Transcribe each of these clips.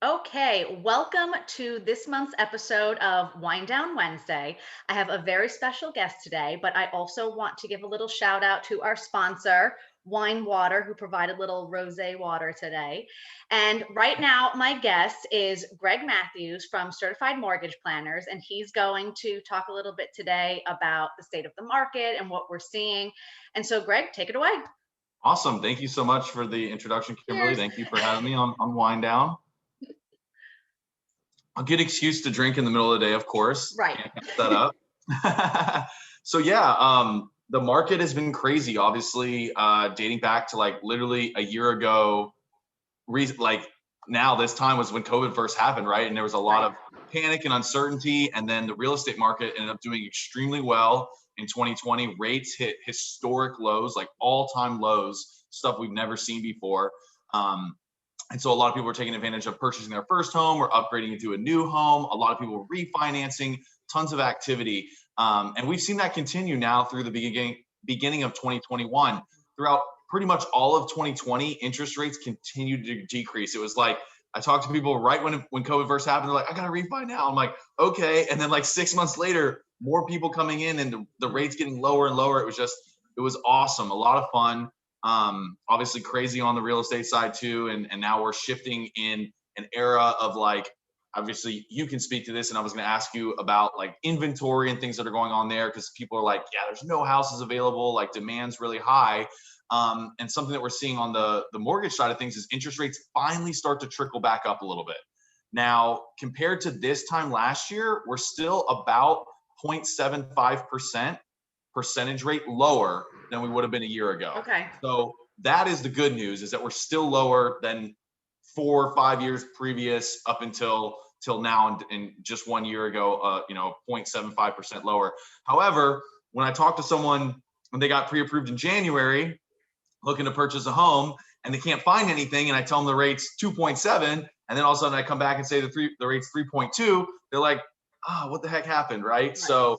Okay, welcome to this month's episode of Wine Down Wednesday. I have a very special guest today, but I also want to give a little shout out to our sponsor, Wine Water, who provided little rosé water today. And right now, my guest is Greg Matthews from Certified Mortgage Planners, and he's going to talk a little bit today about the state of the market and what we're seeing. And so, Greg, take it away. Awesome. Thank you so much for the introduction, Kimberly. Cheers. Thank you for having me on Wind Down. A good excuse to drink in the middle of the day, of course. Right. Can't pass that up. So yeah, the market has been crazy, obviously, dating back to like literally a year ago. Like now, this time was when COVID first happened, right? And there was a lot Right. of panic and uncertainty. And then the real estate market ended up doing extremely well in 2020. Rates hit historic lows, like all-time lows, stuff we've never seen before. Um, and so a lot of people were taking advantage of purchasing their first home or upgrading into a new home. A lot of people were refinancing, tons of activity. And we've seen that continue now through the beginning of 2021. Throughout pretty much all of 2020, interest rates continued to decrease. It was like, I talked to people right when COVID first happened. They're like, I got to refi now. I'm like, okay. And then like 6 months later, more people coming in and the rates getting lower and lower. It was awesome. A lot of fun. Obviously crazy on the real estate side too. And now we're shifting in an era of like, obviously you can speak to this. And I was going to ask you about like inventory and things that are going on there. Cause people are like, yeah, there's no houses available. Like demand's really high. And something that we're seeing on the mortgage side of things is interest rates finally start to trickle back up a little bit. Now, compared to this time last year, we're still about 0.75% percentage rate lower than we would have been a year ago. Okay. So that is the good news, is that we're still lower than 4 or 5 years previous up until now, and just 1 year ago, 0.75% lower. However, when I talked to someone when they got pre-approved in January looking to purchase a home and they can't find anything, and I tell them the rate's 2.7, and then all of a sudden I come back and say the rate's 3.2, they're like, what the heck happened, right? So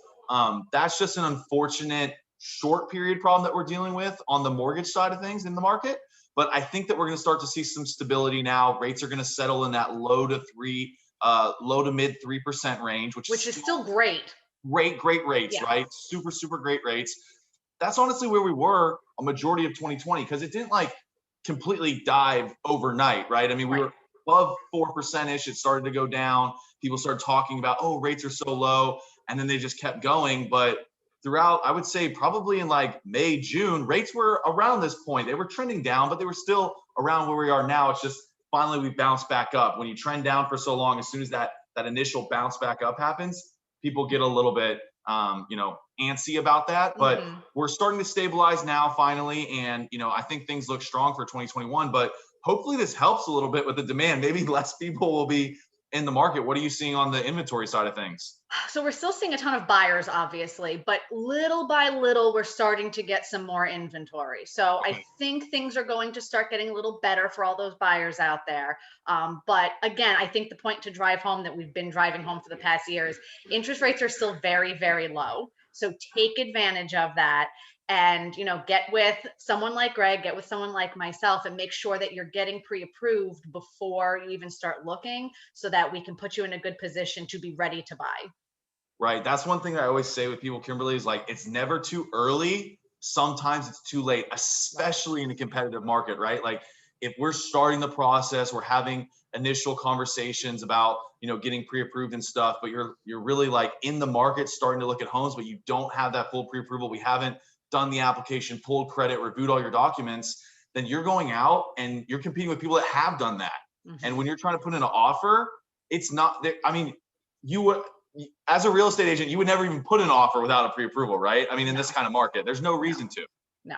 that's just an unfortunate short period problem that we're dealing with on the mortgage side of things in the market. But I think that we're going to start to see some stability now. Rates are going to settle in that low to mid 3% range, which Is still great. Great rates, Yeah. right? Super great rates. That's honestly where we were a majority of 2020, because it didn't like completely dive overnight, right? I mean, we were above 4%ish. It started to go down. People started talking about, oh, rates are so low. And then they just kept going. But throughout, I would say probably in like May, June, rates were around this point. They were trending down, but they were still around where we are now. It's just finally we bounced back up. When you trend down for so long, as soon as that initial bounce back up happens, people get a little bit antsy about that. But we're starting to stabilize now finally. And, I think things look strong for 2021, but hopefully this helps a little bit with the demand. Maybe less people will be in the market. What are you seeing on the inventory side of things? So we're still seeing a ton of buyers, obviously, but little by little, we're starting to get some more inventory. So I think things are going to start getting a little better for all those buyers out there. But again, I think the point to drive home that we've been driving home for the past years, interest rates are still very, very low. So take advantage of that, and get with someone like Greg, get with someone like myself, and make sure that you're getting pre-approved before you even start looking, so that we can put you in a good position to be ready to buy. Right. That's one thing that I always say with people, Kimberly, is like, it's never too early. Sometimes it's too late, especially in a competitive market, right? Like if we're starting the process, we're having initial conversations about, getting pre-approved and stuff, but you're really like in the market starting to look at homes, but you don't have that full pre-approval. We haven't done the application, pulled credit, reviewed all your documents, then you're going out and you're competing with people that have done that. And when you're trying to put in an offer, it's not, I mean, you would, as a real estate agent, you would never even put an offer without a pre-approval, right? I mean, in this kind of market, there's no reason to. No.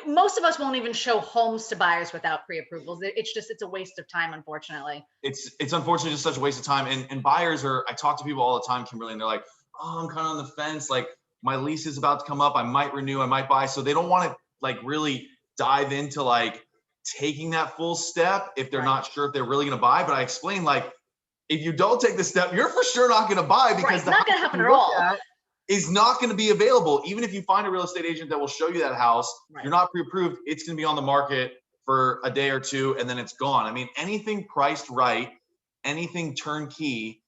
Most of us won't even show homes to buyers without pre-approvals. It's a waste of time, unfortunately. It's unfortunately just such a waste of time. And buyers I talk to people all the time, Kimberly, and they're like, oh, I'm kind of on the fence. Like my lease is about to come up. I might renew, I might buy. So they don't want to like really dive into like taking that full step if they're not sure if they're really going to buy. But I explain, like, if you don't take the step, you're for sure not going to buy, because it's not going to happen at all. Is not going to be available. Even if you find a real estate agent that will show you that house, you're not pre-approved, it's going to be on the market for a day or two and then it's gone. I mean, anything priced right anything turnkey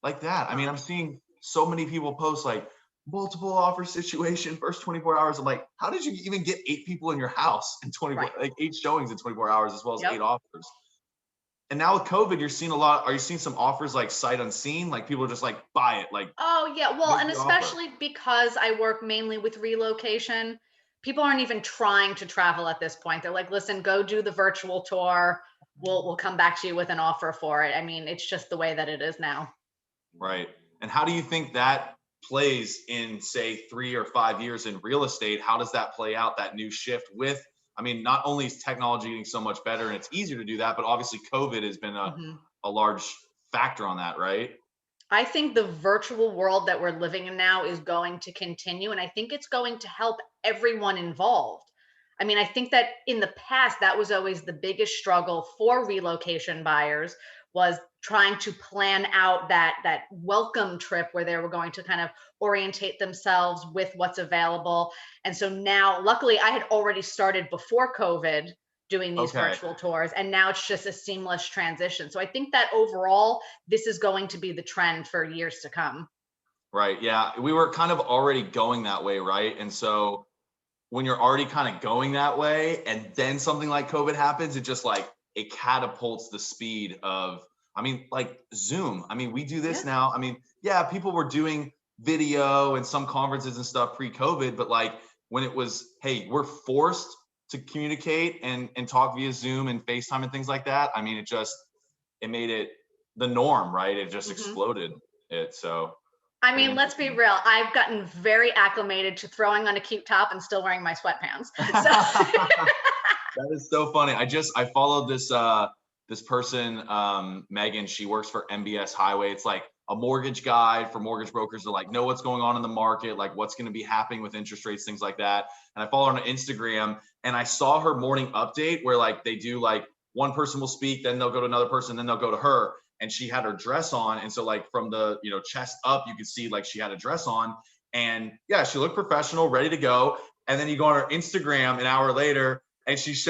like that. I mean, I'm seeing so many people post like multiple offer situation, first 24 hours. I'm like, how did you even get 8 people in your house in 24, Right. like 8 showings in 24 hours, as well as Yep. 8 offers? And now with COVID, you're seeing a lot. Are you seeing some offers like sight unseen? Like people are just like, buy it, like Oh, yeah. Well, make and the offer. especially because I work mainly with relocation, people aren't even trying to travel at this point. They're like, listen, go do the virtual tour. We'll come back to you with an offer for it. I mean, it's just the way that it is now. Right. And how do you think that plays in, say, 3 or 5 years in real estate? How does that play out, that new shift with, I mean, not only is technology getting so much better and it's easier to do that, but obviously COVID has been Mhm. a large factor on that, right? I think the virtual world that we're living in now is going to continue, and I think it's going to help everyone involved. I mean, I think that in the past, that was always the biggest struggle for relocation buyers was trying to plan out that welcome trip where they were going to kind of orientate themselves with what's available. And so now, luckily, I had already started before COVID doing these Okay. virtual tours, and now it's just a seamless transition. So I think that overall, this is going to be the trend for years to come. Right. Yeah. We were kind of already going that way, right? And so when you're already kind of going that way and then something like COVID happens, it just like it catapults the speed of, I mean, like Zoom. I mean, we do Yeah. this now. I mean, yeah, people were doing video and some conferences and stuff pre-COVID, but like when it was, hey, we're forced to communicate and talk via Zoom and FaceTime and things like that. I mean, it made it the norm, right? It just Mhm. exploded it. So I pretty mean, let's be interesting. real. I've gotten very acclimated to throwing on a cute top and still wearing my sweatpants. So, That is so funny. I followed this person, Megan. She works for MBS Highway. It's like a mortgage guide for mortgage brokers to like know what's going on in the market, like what's going to be happening with interest rates, things like that. And I follow her on Instagram, and I saw her morning update where like they do like one person will speak, then they'll go to another person, then they'll go to her. And she had her dress on, and so like from the chest up, you could see like she had a dress on, and yeah, she looked professional, ready to go. And then you go on her Instagram an hour later, and she's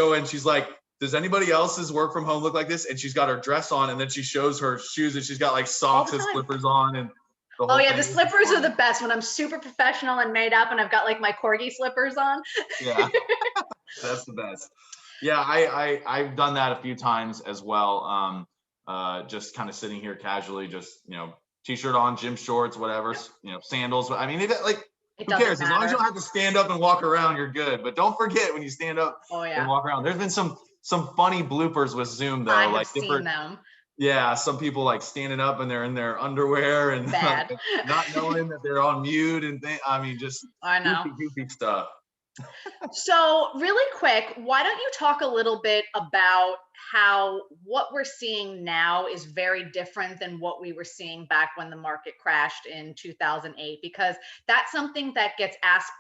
like, does anybody else's work from home look like this? And she's got her dress on, and then she shows her shoes, and she's got like all socks the and time. slippers on, and the Oh whole yeah, thing. the It was just slippers are funny. the best when I'm super professional and made up and I've got like my corgi slippers on. Yeah, that's the best. Yeah, I've done that a few times as well. Just kind of sitting here casually, just t-shirt on, gym shorts, whatever, Yep. sandals. But I mean, like, It who doesn't cares? As long as you matter. don't have to stand up and walk around, you're good. But don't forget when you stand up Oh and yeah, walk around. There's been some funny bloopers with Zoom I though, have like seen different. them. Yeah, some people like standing up and they're in their underwear and Bad. not knowing that they're on mute and I mean, just I know. goofy stuff. So, really quick, why don't you talk a little bit about how what we're seeing now is very different than what we were seeing back when the market crashed in 2008? Because that's something that gets asked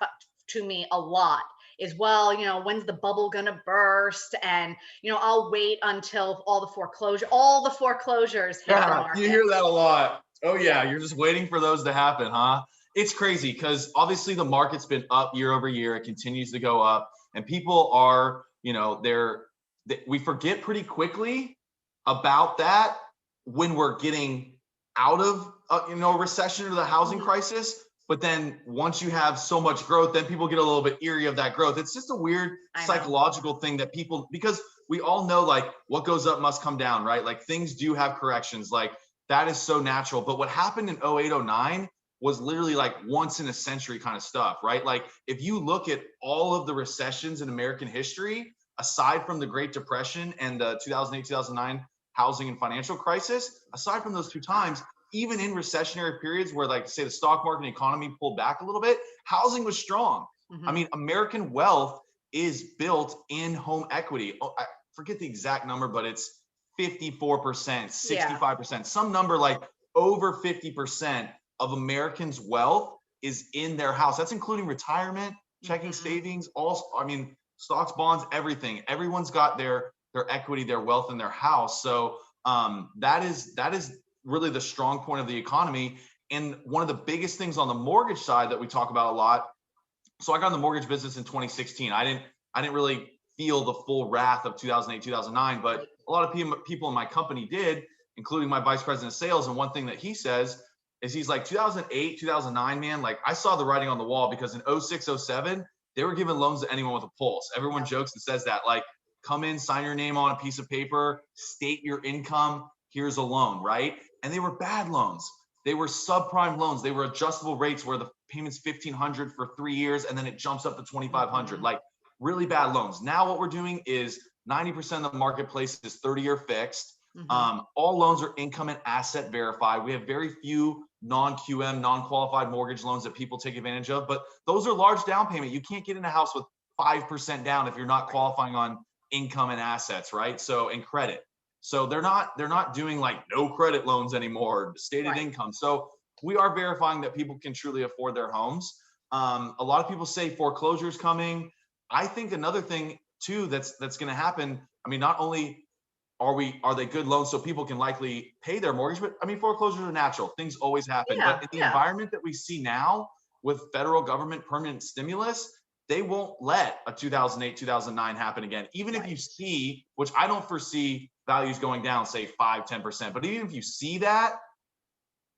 to me a lot is, well, when's the bubble going to burst? And, I'll wait until all the foreclosures hit the Yeah, you market. hear that a lot. Oh yeah, Yeah. you're just waiting for those to happen, huh? It's crazy because obviously the market's been up year over year. It continues to go up, and people are, we forget pretty quickly about that when we're getting out of, a recession or the housing Mhm. crisis. But then once you have so much growth, then people get a little bit eerie of that growth. It's just a weird I know. psychological thing that people, because we all know like what goes up must come down, right? Like things do have corrections. Like that is so natural. But what happened in 08, 09 was literally like once in a century kind of stuff, right? Like if you look at all of the recessions in American history, aside from the Great Depression and the 2008, 2009 housing and financial crisis, aside from those two times, even in recessionary periods where like say the stock market and economy pulled back a little bit, housing was strong. I Mhm. mean, American wealth is built in home equity. Oh, I forget the exact number, but it's 54%, Yeah. 65%, some number like over 50% of Americans' wealth is in their house. That's including retirement, checking Mhm. savings, all, I mean, stocks, bonds, everything. Everyone's got their equity, their wealth in their house. So that is really the strong point of the economy. And one of the biggest things on the mortgage side that we talk about a lot. So I got in the mortgage business in 2016. I didn't really feel the full wrath of 2008, 2009, but Right. a lot of people in my company did. including my vice president of sales. And one thing that he says is he's like 2008, 2009, man, like I saw the writing on the wall because in 06, 07, they were giving loans to anyone with a pulse. Everyone jokes and says that, like, come in, sign your name on a piece of paper, state your income, here's a loan, right? And they were bad loans. They were subprime loans. They were adjustable rates where the payment's $1,500 for 3 years and then it jumps up to $2,500, like really bad loans. Now what we're doing is 90% of the marketplace is 30-year fixed. All loans are income and asset verified. We have very few non-QM, non-qualified mortgage loans that people take advantage of, but those are large down payment. You can't get in a house with 5% down if you're not qualifying on income and assets, right? So, and credit. So they're not doing like no credit loans anymore, stated income. So we are verifying that people can truly afford their homes. A lot of people say foreclosures coming. I think another thing too that's going to happen. I mean, not only are they good loans so people can likely pay their mortgage, but I mean, foreclosures are natural. Things always happen. But in the environment that we see now with federal government permanent stimulus, they won't let a 2008, 2009 happen again. Even if you see, which I don't foresee values going down, say 5, 10%, but even if you see that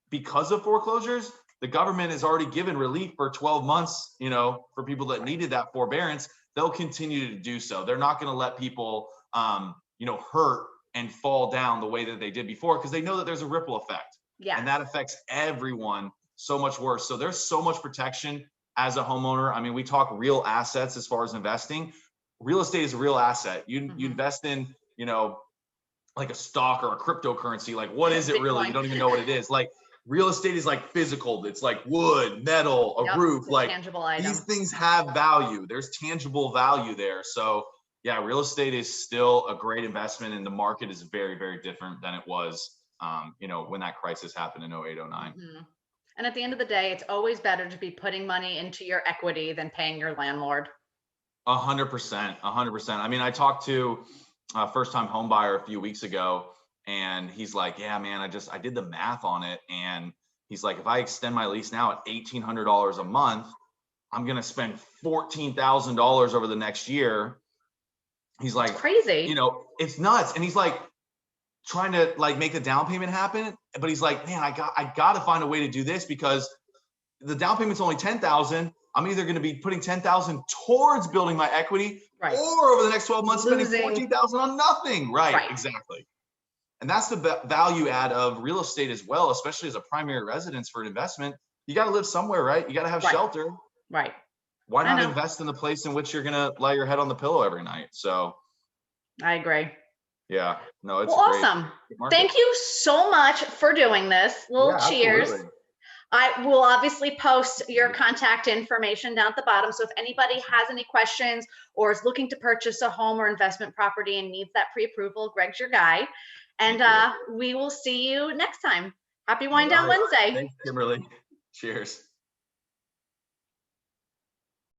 because of foreclosures, the government has already given relief for 12 months, you know, for people that needed that forbearance. They'll continue to do so. They're not going to let people, you know, hurt and fall down the way that they did before, because they know that there's a ripple effect. And that affects everyone so much worse. So there's so much protection as a homeowner. I mean, we talk real assets as far as investing. Real estate is a real asset. You invest in, you know, like a stock or a cryptocurrency. Like, what is it really? You don't even know what it is. Like, real estate is like physical. It's like wood, metal, a roof. Like, tangible item. These things have value. There's tangible value there. So yeah, real estate is still a great investment, and the market is very, very different than it was, you know, when that crisis happened in 08, 09. And at the end of the day, it's always better to be putting money into your equity than paying your landlord. 100%, 100%. I mean, I talked to a first-time home buyer a few weeks ago, and he's like, yeah, man, I did the math on it. And he's like, if I extend my lease now at $1,800 a month, I'm going to spend $14,000 over the next year. He's like, it's crazy. You know, it's nuts. And he's like trying to like make the down payment happen. But he's like, man, I got to find a way to do this, because the down payment's only 10,000. I'm either going to be putting 10,000 towards building my equity, or over the next 12 months, spending 14,000 on nothing. Right. Exactly. And that's the value add of real estate as well, especially as a primary residence for an investment. You got to live somewhere, right? You got to have shelter. Right. Why not invest in the place in which you're going to lay your head on the pillow every night? So I agree. Yeah, no, it's awesome. Thank you so much for doing this. Cheers. Absolutely. I will obviously post your contact information down at the bottom. So if anybody has any questions or is looking to purchase a home or investment property and needs that pre-approval, Greg's your guy. And we will see you next time. Happy Wind Down Wednesday. Thanks, Kimberly. Cheers.